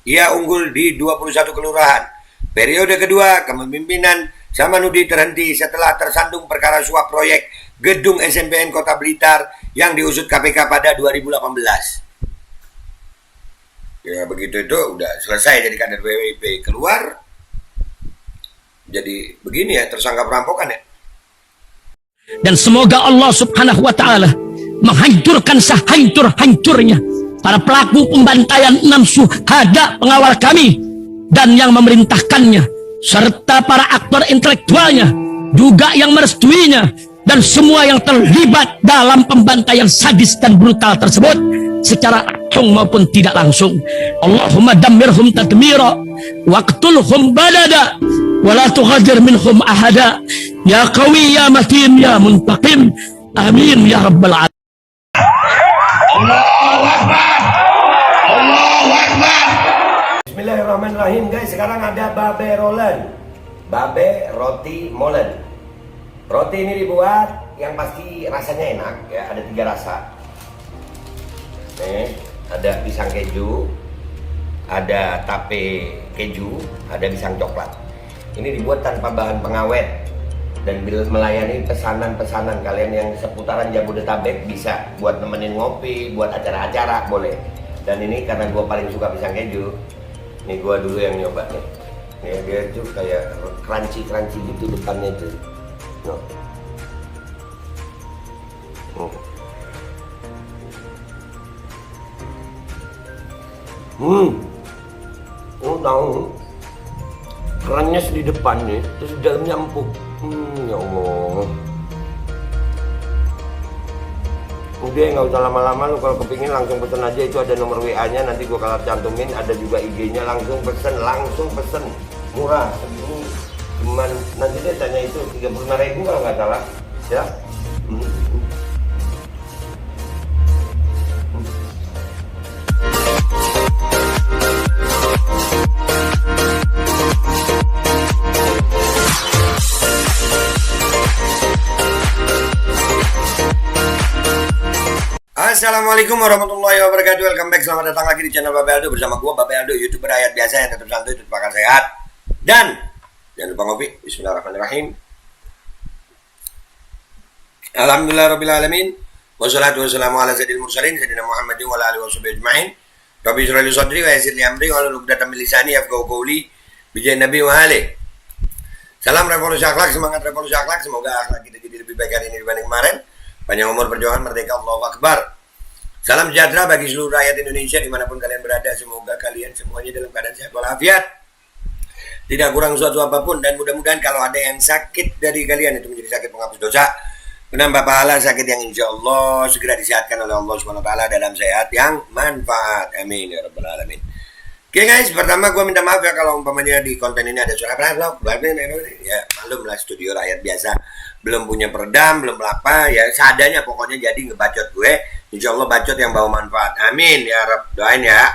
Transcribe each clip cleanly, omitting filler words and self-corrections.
Ia unggul di 21 kelurahan. Periode kedua kepemimpinan Samanhudi terhenti setelah tersandung perkara suap proyek gedung SMPN Kota Blitar yang diusut KPK pada 2018. Ya begitu itu udah selesai jadi kader WWIP, keluar jadi begini ya, tersangka perampokan ya. Dan semoga Allah subhanahu wa ta'ala menghancurkan sehancur-hancurnya para pelaku pembantaian 6 syuhada pengawal kami dan yang memerintahkannya, serta para aktor intelektualnya juga yang merestuinya, dan semua yang terlibat dalam pembantaian sadis dan brutal tersebut secara langsung maupun tidak langsung. Allahumma dammirhum tadmira waqtulhum balada wala tughadir minhum ahada ya qawi ya matin ya muntaqim amin ya rabbal alamin. Allahu Akbar, Allahu Akbar. Bismillahirrahmanirrahim guys. Sekarang ada babe rolen, babe roti molen. Roti ini dibuat yang pasti rasanya enak ya, ada 3 rasa. Nih, ada pisang keju, ada tape keju, ada pisang coklat. Ini dibuat tanpa bahan pengawet dan melayani pesanan-pesanan kalian yang seputaran Jabodetabek, bisa buat nemenin ngopi, buat acara-acara boleh. Dan ini karena gue paling suka pisang keju, nih gue dulu yang nyoba nih. Nih dia tuh kayak crunchy gitu depannya tuh. No. Tahu kerannya di depan nih, terus di dalamnya empuk. Ya Allah. Udah nggak usah lama-lama, lu kalau kepingin langsung pesen aja, itu ada nomor WA-nya, nanti gua kalau cantumin, ada juga IG-nya, langsung pesen, murah. Ini cuman nanti dia tanya itu 35.000 kalau nggak salah, ya. Assalamualaikum warahmatullahi wabarakatuh. Welcome back, selamat datang lagi di channel Babe Aldo bersama gua Babe Aldo, YouTuber rakyat biasa yang tetap santuy, tetap makan sehat, dan jangan lupa ngopi. Bismillahirrahmanirrahim. Alhamdulillahirrabbilalamin. Wassalatu wassalamu ala sayyidil mursalin sayyidina Muhammadin wa ala alihi washabihi ajma'in. Rabbi shrah li sadri wa yassir li amri wahlul 'uqdatam min lisani yafqahu qawli bijahi nabi wa ali. Salam revolusi akhlak, semangat revolusi akhlak. Semoga akhlak kita jadi lebih baik hari ini dibanding kemarin. Panjang umur, perjuangan, merdeka, Allahu Akbar. Salam sejahtera bagi seluruh rakyat Indonesia dimanapun kalian berada. Semoga kalian semuanya dalam keadaan sehat walafiat, tidak kurang suatu apapun, dan mudah-mudahan kalau ada yang sakit dari kalian itu menjadi sakit penghapus dosa, menambah pahala, sakit yang insya Allah segera disehatkan oleh Allah SWT dalam sehat yang manfaat. Amin ya rabbal alamin. Oke guys, pertama gue minta maaf ya kalau umpamanya di konten ini ada suara vlog, ya malum lah, studio rakyat biasa, belum punya peredam, belum apa ya, seadanya pokoknya, jadi ngebacot gue, insya Allah bacot yang bawa manfaat. Amin ya Rabb, doain ya.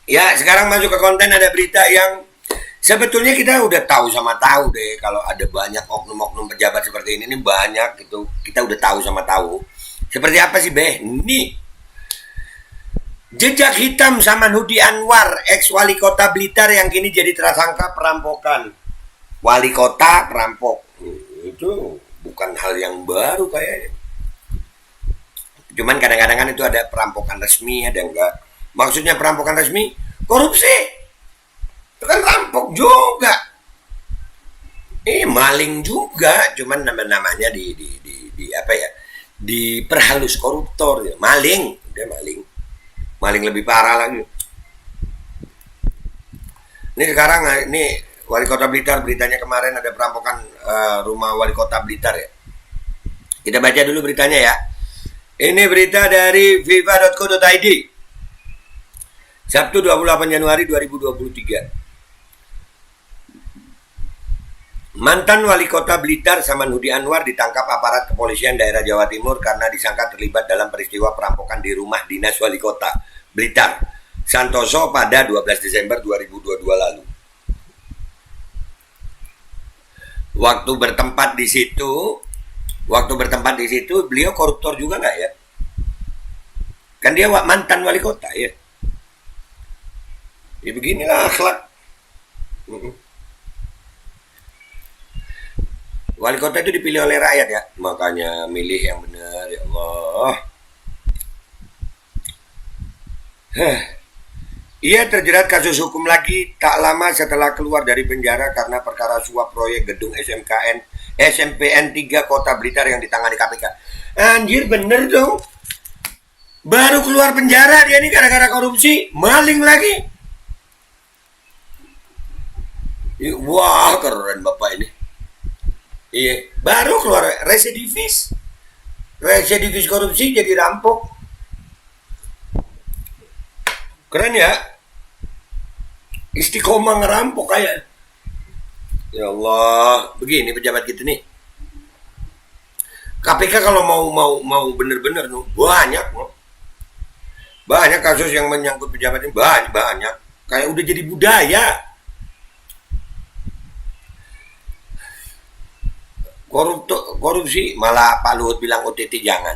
Ya sekarang masuk ke konten, ada berita yang sebetulnya kita udah tahu sama tahu deh, kalau ada banyak oknum-oknum pejabat seperti ini banyak gitu, kita udah tahu sama tahu. Seperti apa sih Beh? Nih, jejak hitam Samanhudi Anwar, ex wali kota Blitar yang kini jadi tersangka perampokan. Wali kota perampok, itu bukan hal yang baru kayaknya. Cuman kadang-kadang kan itu ada perampokan resmi, ada enggak. Maksudnya perampokan resmi, korupsi. Itu kan rampok juga. Maling juga, cuman namanya di apa ya? Diperhalus koruptor ya. Maling, udah maling. Maling lebih parah lagi. Ini sekarang ini Wali Kota Blitar, beritanya kemarin ada perampokan rumah Wali Kota Blitar ya. Kita baca dulu beritanya ya. Ini berita dari viva.co.id, Sabtu 28 Januari 2023. Mantan Wali Kota Blitar Samanhudi Anwar ditangkap aparat kepolisian daerah Jawa Timur karena disangka terlibat dalam peristiwa perampokan di rumah dinas Wali Kota Blitar Santoso pada 12 Desember 2022 lalu. Waktu bertempat di situ beliau koruptor juga nggak ya? Kan dia mantan wali kota ya. Ya beginilah akhlak. Wali kota itu dipilih oleh rakyat ya, makanya milih yang benar ya Allah. Ia terjerat kasus hukum lagi tak lama setelah keluar dari penjara karena perkara suap proyek gedung SMPN 3 Kota Blitar yang ditangani KPK. Anjir bener dong. Baru keluar penjara dia nih gara-gara korupsi, maling lagi. Wah keren bapak ini. Iya, baru keluar residivis korupsi jadi rampok. Keren ya. Istiqomah ngerampok kayak. Ya Allah, begini pejabat kita nih. KPK kalau mau bener-bener banyak no. Banyak kasus yang menyangkut pejabat ini banyak. Kayak udah jadi budaya. Korupsi malah Pak Luhut bilang OTT jangan.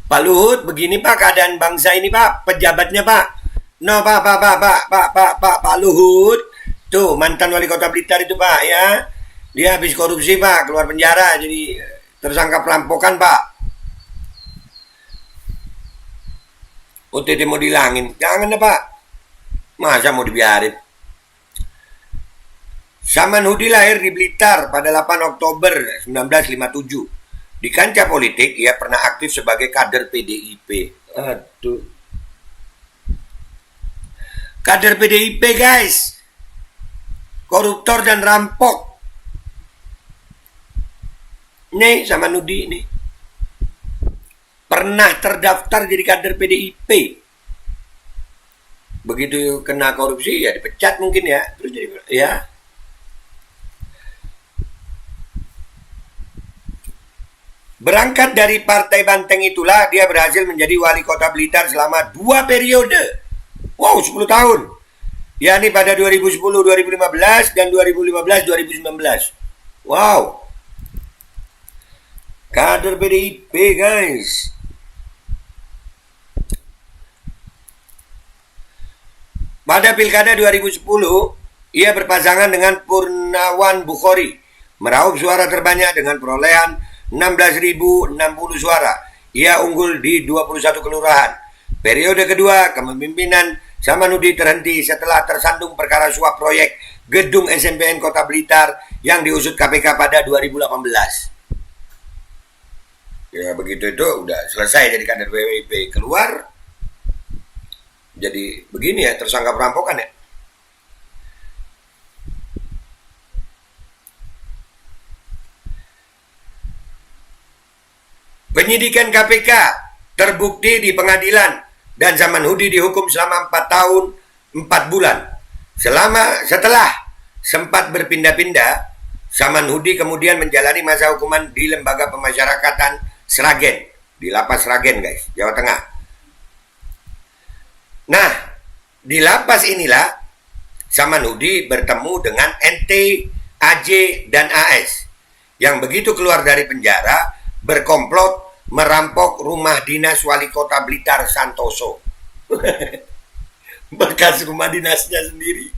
Pak Luhut begini Pak keadaan bangsa ini Pak, pejabatnya Pak. No Pak Luhut tuh mantan wali kota Blitar itu Pak ya, dia habis korupsi Pak, keluar penjara jadi tersangka perampokan Pak. OTT mau dilangin, jangan deh Pak, masa mau dibiarin. Saman Hudi lahir di Blitar pada 8 Oktober 1957. Di kancah politik ia pernah aktif sebagai kader PDIP. Aduh. Kader PDIP guys, koruptor dan rampok. Nih sama Nudi nih, pernah terdaftar jadi kader PDIP. Begitu kena korupsi ya dipecat mungkin ya, terus jadi ya. Berangkat dari Partai Banteng itulah dia berhasil menjadi wali kota Blitar selama 2 periode. Wow, 10 tahun. Yakni pada 2010-2015 dan 2015-2019. Wow. Kader PDIP, guys. Pada Pilkada 2010, ia berpasangan dengan Purnawan Bukhori, meraup suara terbanyak dengan perolehan 16.060 suara. Ia unggul di 21 kelurahan. Periode kedua kepemimpinan Samanhudi terhenti setelah tersandung perkara suap proyek gedung SMPN Kota Blitar yang diusut KPK pada 2018. Ya begitu itu udah selesai jadi kader PDIP, keluar jadi begini ya, tersangka perampokan ya. Penyidikan KPK terbukti di pengadilan dan Samanhudi dihukum selama 4 tahun 4 bulan. Setelah sempat berpindah-pindah, Samanhudi kemudian menjalani masa hukuman di Lembaga Pemasyarakatan Sragen, di Lapas Sragen guys, Jawa Tengah. Nah, di lapas inilah Samanhudi bertemu dengan NT, AJ, dan AS yang begitu keluar dari penjara berkomplot merampok rumah dinas wali kota Blitar Santoso. Bekas rumah dinasnya sendiri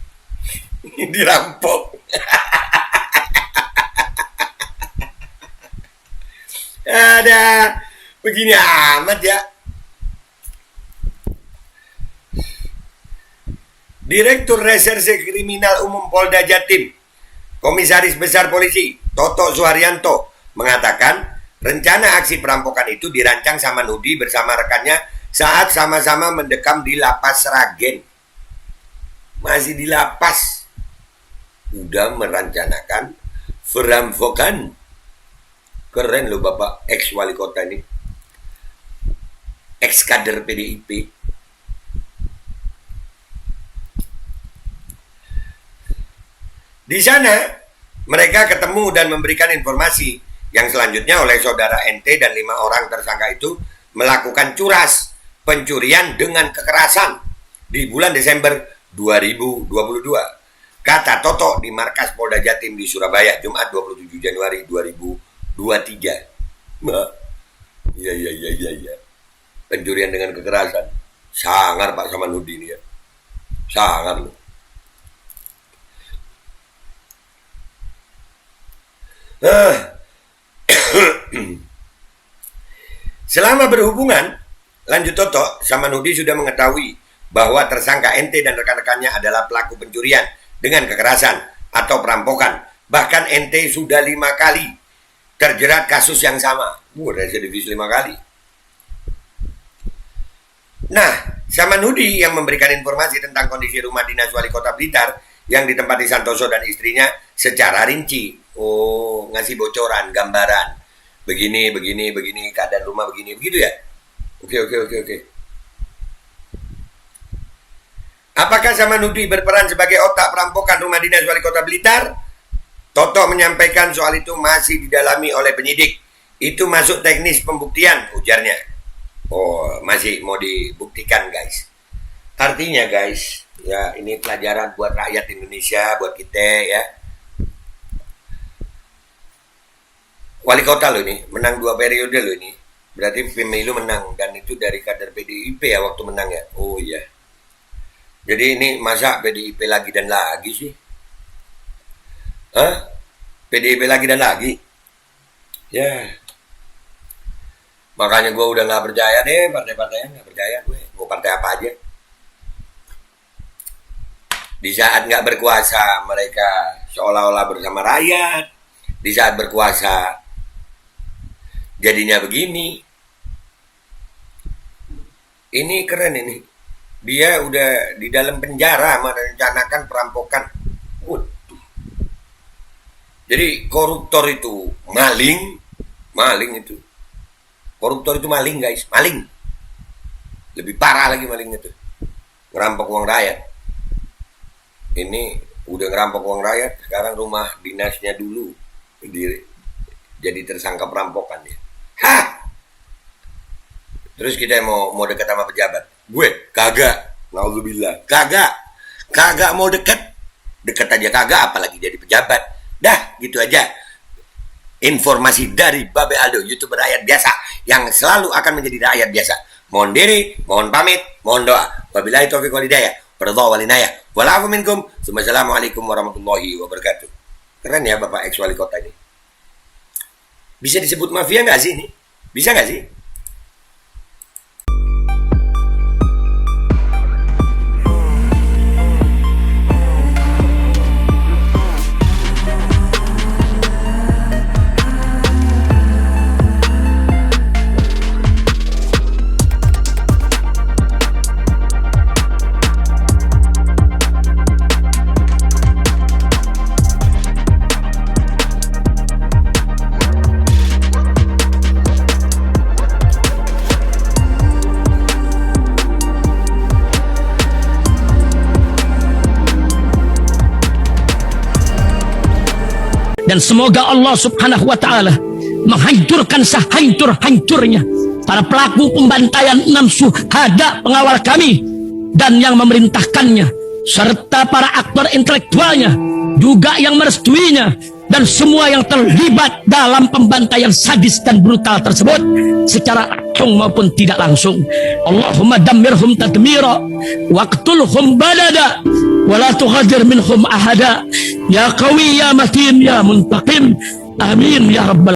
dirampok. Ada begini amat ya. Direktur Reserse Kriminal Umum Polda Jatim, Komisaris Besar Polisi Toto Suharyanto mengatakan rencana aksi perampokan itu dirancang Samanhudi bersama rekannya saat sama-sama mendekam di Lapas Sragen. Masih di lapas, udah merencanakan perampokan. Keren loh Bapak ex wali kota ini, ex kader PDIP. Di sana mereka ketemu dan memberikan informasi yang selanjutnya oleh saudara NT dan 5 orang tersangka itu melakukan curas pencurian dengan kekerasan di bulan Desember 2022. Kata Toto di markas Polda Jatim di Surabaya, Jumat 27 Januari 2023. Iya. Pencurian dengan kekerasan. Sangar Pak Samanhudi ini ya. Sangar loh. Selama berhubungan, lanjut Toto, Samanhudi sudah mengetahui bahwa tersangka ente dan rekan-rekannya adalah pelaku pencurian dengan kekerasan atau perampokan. Bahkan ente sudah 5 kali terjerat kasus yang sama. Residivis 5 kali. Nah, Samanhudi yang memberikan informasi tentang kondisi rumah dinas wali kota Blitar yang ditempati Santoso dan istrinya secara rinci. Oh, ngasih bocoran, gambaran. Begini, keadaan rumah begini, begitu ya? Oke. Apakah Samanhudi berperan sebagai otak perampokan rumah dinas wali kota Blitar? Toto menyampaikan soal itu masih didalami oleh penyidik. Itu masuk teknis pembuktian, ujarnya. Oh, masih mau dibuktikan, guys. Artinya, guys, ya ini pelajaran buat rakyat Indonesia, buat kita ya. Wali kota lo ini, menang 2 periode lo ini. Berarti pemilu menang, dan itu dari kader PDIP ya waktu menang ya. Oh iya. Jadi ini masa PDIP lagi dan lagi sih? Hah? PDIP lagi dan lagi? Ya. Makanya gue udah gak percaya deh, partai-partainya gak percaya gue. Mau partai apa aja. Di saat gak berkuasa, mereka seolah-olah bersama rakyat. Di saat berkuasa, jadinya begini. Ini keren ini. Dia udah di dalam penjara merencanakan perampokan. Waduh. Jadi koruptor itu maling itu. Koruptor itu maling, guys, maling. Lebih parah lagi maling itu. Ngerampok uang rakyat. Ini udah ngerampok uang rakyat, sekarang rumah dinasnya dulu jadi tersangka perampokan dia. Hah? Terus kita mau dekat sama pejabat. Gue kagak. Nauzubillah. Kagak mau dekat. Dekat aja kagak, apalagi jadi pejabat. Dah, gitu aja. Informasi dari Babe Aldo, YouTuber rakyat biasa yang selalu akan menjadi rakyat biasa. Mohon diri, mohon pamit, mohon doa. Wabillahi taufiq wal hidayah. Waridha wal inayah. Wal afu minkum. Assalamualaikum warahmatullahi wabarakatuh. Keren ya Bapak ex wali kota ini. Bisa disebut mafia nggak sih ini? Bisa nggak sih? Dan semoga Allah subhanahu wa ta'ala menghancurkan sehancur-hancurnya para pelaku pembantaian 6 syuhada pengawal kami dan yang memerintahkannya, serta para aktor intelektualnya juga yang merestuinya, dan semua yang terlibat dalam pembantaian sadis dan brutal tersebut secara langsung maupun tidak langsung. Allahumma dammirhum tadmira waqtulhum badada wala tughadir minhum ahada ya qawi ya matin ya muntaqim amin ya rabbal